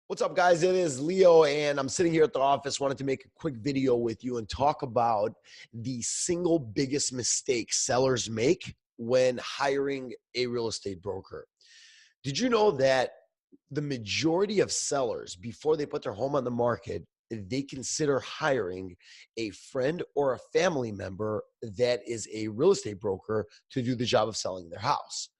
What's up, guys? It is Leo, and I'm sitting here at the office. Wanted to make a quick video with you and talk about the single biggest mistake sellers make when hiring a real estate broker. Did you know that the majority of sellers, before they put their home on the market, they consider hiring a friend or a family member that is a real estate broker to do the job of selling their house?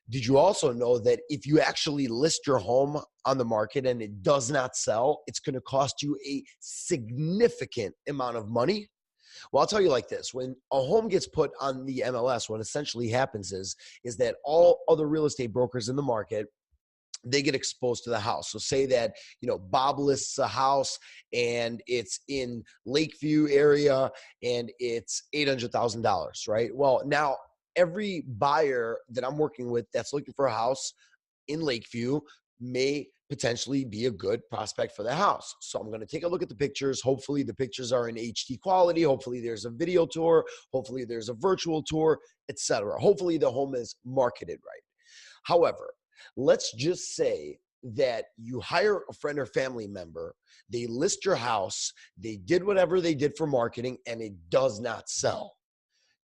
Did you also know that if you actually list your home on the market and it does not sell, it's going to cost you a significant amount of money? Well, I'll tell you like this. When a home gets put on the MLS, what essentially happens is that all other real estate brokers in the market, they get exposed to the house. So say that, Bob lists a house and it's in Lakeview area and it's $800,000, right? Well, now every buyer that I'm working with that's looking for a house in Lakeview may potentially be a good prospect for the house. So I'm going to take a look at the pictures. Hopefully the pictures are in HD quality. Hopefully there's a video tour. Hopefully there's a virtual tour, etc. Hopefully the home is marketed right. However, let's just say that you hire a friend or family member, they list your house, they did whatever they did for marketing, and it does not sell.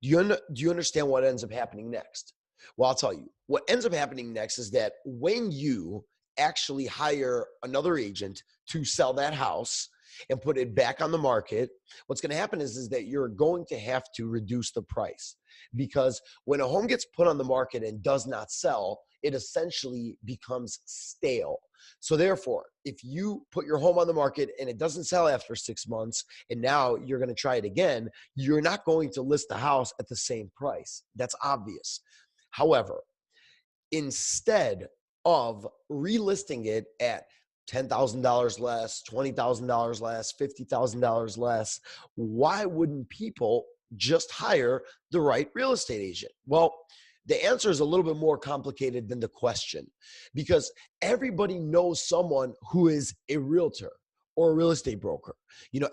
Do you understand what ends up happening next? Well, I'll tell you. What ends up happening next is that when you actually hire another agent to sell that house and put it back on the market, what's going to happen is that you're going to have to reduce the price, because when a home gets put on the market and does not sell, it essentially becomes stale. So therefore, if you put your home on the market and it doesn't sell after 6 months, and now you're going to try it again, you're not going to list the house at the same price. That's obvious. However, instead of relisting it at $10,000 less, $20,000 less, $50,000 less, why wouldn't people just hire the right real estate agent? Well, the answer is a little bit more complicated than the question, because everybody knows someone who is a realtor or a real estate broker.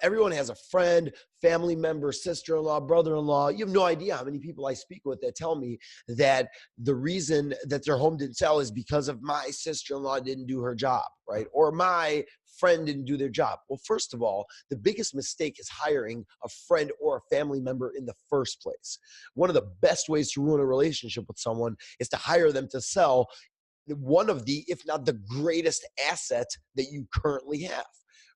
Everyone has a friend, family member, sister-in-law, brother-in-law. You have no idea how many people I speak with that tell me that the reason that their home didn't sell is because of my sister-in-law didn't do her job, right? Or my friend didn't do their job. Well, first of all, the biggest mistake is hiring a friend or a family member in the first place. One of the best ways to ruin a relationship with someone is to hire them to sell one of the, if not the greatest asset that you currently have.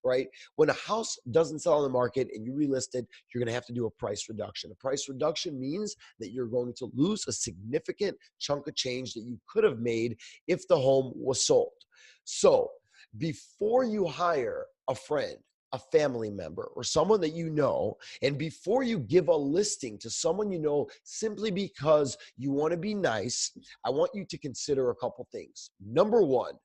Right? When a house doesn't sell on the market and you relist it, you're going to have to do a price reduction. A price reduction means that you're going to lose a significant chunk of change that you could have made if the home was sold. So before you hire a friend, a family member, or someone that you know, and before you give a listing to someone you know simply because you want to be nice, I want you to consider a couple things. Number one,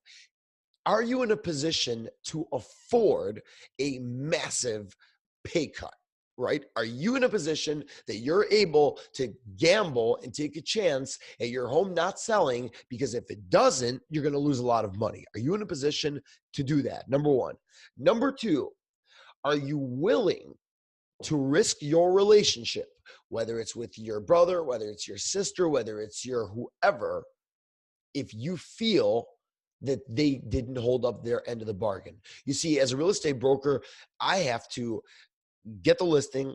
are you in a position to afford a massive pay cut, right? Are you in a position that you're able to gamble and take a chance at your home not selling? Because if it doesn't, you're going to lose a lot of money. Are you in a position to do that? Number one. Number two, are you willing to risk your relationship, whether it's with your brother, whether it's your sister, whether it's your whoever, if you feel that they didn't hold up their end of the bargain? You see, as a real estate broker, I have to get the listing,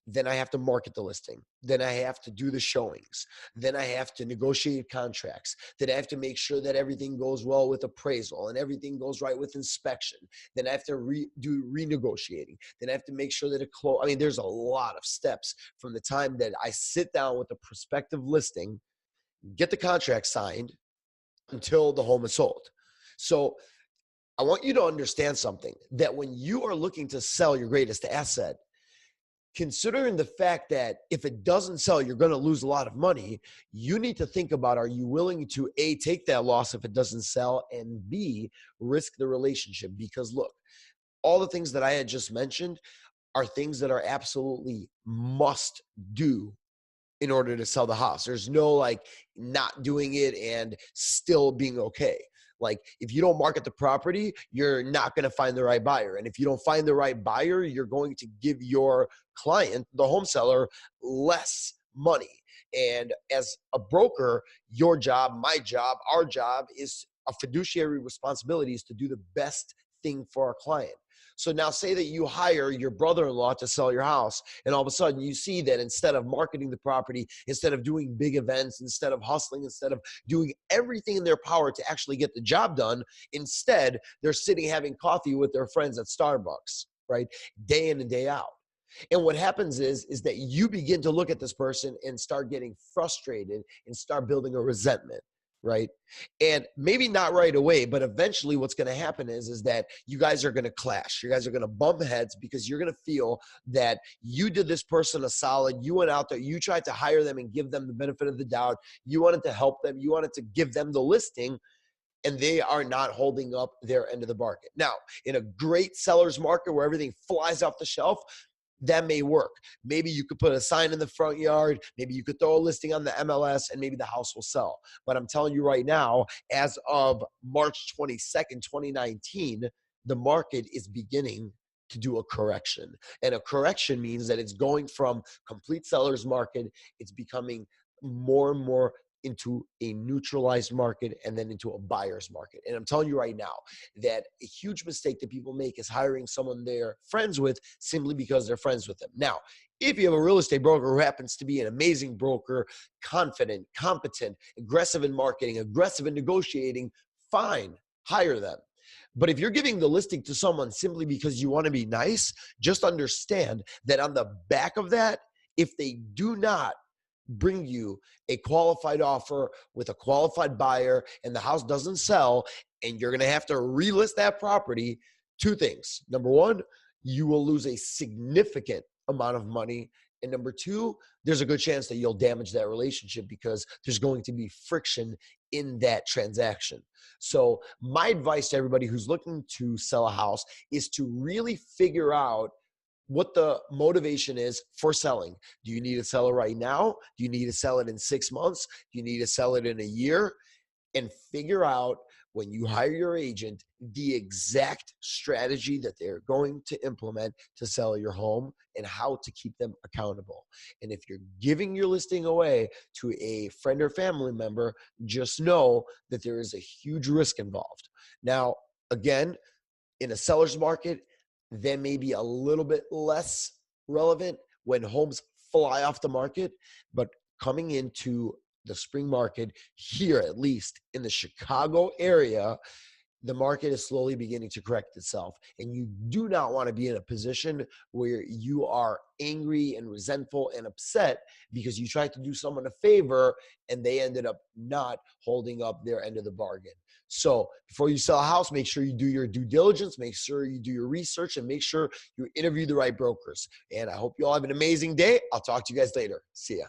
then I have to market the listing, then I have to do the showings, then I have to negotiate contracts, then I have to make sure that everything goes well with appraisal and everything goes right with inspection, then I have to do renegotiating, then I have to make sure that it close. I mean, there's a lot of steps from the time that I sit down with the prospective listing, get the contract signed, until the home is sold. So I want you to understand something, that when you are looking to sell your greatest asset, considering the fact that if it doesn't sell, you're going to lose a lot of money, you need to think about, are you willing to A, take that loss if it doesn't sell, and B, risk the relationship? Because look, all the things that I had just mentioned are things that are absolutely must do in order to sell the house. There's no like not doing it and still being okay. Like if you don't market the property, you're not going to find the right buyer. And if you don't find the right buyer, you're going to give your client, the home seller, less money. And as a broker, your job, my job, our job is a fiduciary responsibility is to do the best thing for our client. So now say that you hire your brother-in-law to sell your house, and all of a sudden you see that instead of marketing the property, instead of doing big events, instead of hustling, instead of doing everything in their power to actually get the job done, instead they're sitting having coffee with their friends at Starbucks, right? Day in and day out. And what happens is that you begin to look at this person and start getting frustrated and start building a resentment, right? And maybe not right away, but eventually what's going to happen is that you guys are going to clash. You guys are going to bump heads because you're going to feel that you did this person a solid. You went out there, you tried to hire them and give them the benefit of the doubt. You wanted to help them. You wanted to give them the listing, and they are not holding up their end of the bargain. Now, in a great seller's market where everything flies off the shelf, that may work. Maybe you could put a sign in the front yard. Maybe you could throw a listing on the MLS, and maybe the house will sell. But I'm telling you right now, as of March 22nd, 2019, the market is beginning to do a correction. And a correction means that it's going from complete seller's market, it's becoming more and more into a neutralized market, and then into a buyer's market. And I'm telling you right now that a huge mistake that people make is hiring someone they're friends with simply because they're friends with them. Now, if you have a real estate broker who happens to be an amazing broker, confident, competent, aggressive in marketing, aggressive in negotiating, fine, hire them. But if you're giving the listing to someone simply because you want to be nice, just understand that on the back of that, if they do not bring you a qualified offer with a qualified buyer and the house doesn't sell and you're going to have to relist that property, two things. Number one, you will lose a significant amount of money. And number two, there's a good chance that you'll damage that relationship because there's going to be friction in that transaction. So my advice to everybody who's looking to sell a house is to really figure out what the motivation is for selling. Do you need to sell it right now? Do you need to sell it in 6 months? Do you need to sell it in a year? And figure out, when you hire your agent, the exact strategy that they're going to implement to sell your home and how to keep them accountable. And if you're giving your listing away to a friend or family member, just know that there is a huge risk involved. Now, again, in a seller's market, that may be a little bit less relevant when homes fly off the market, but coming into the spring market here, at least in the Chicago area, the market is slowly beginning to correct itself. And you do not want to be in a position where you are angry and resentful and upset because you tried to do someone a favor and they ended up not holding up their end of the bargain. So before you sell a house, make sure you do your due diligence, make sure you do your research, and make sure you interview the right brokers. And I hope you all have an amazing day. I'll talk to you guys later. See ya.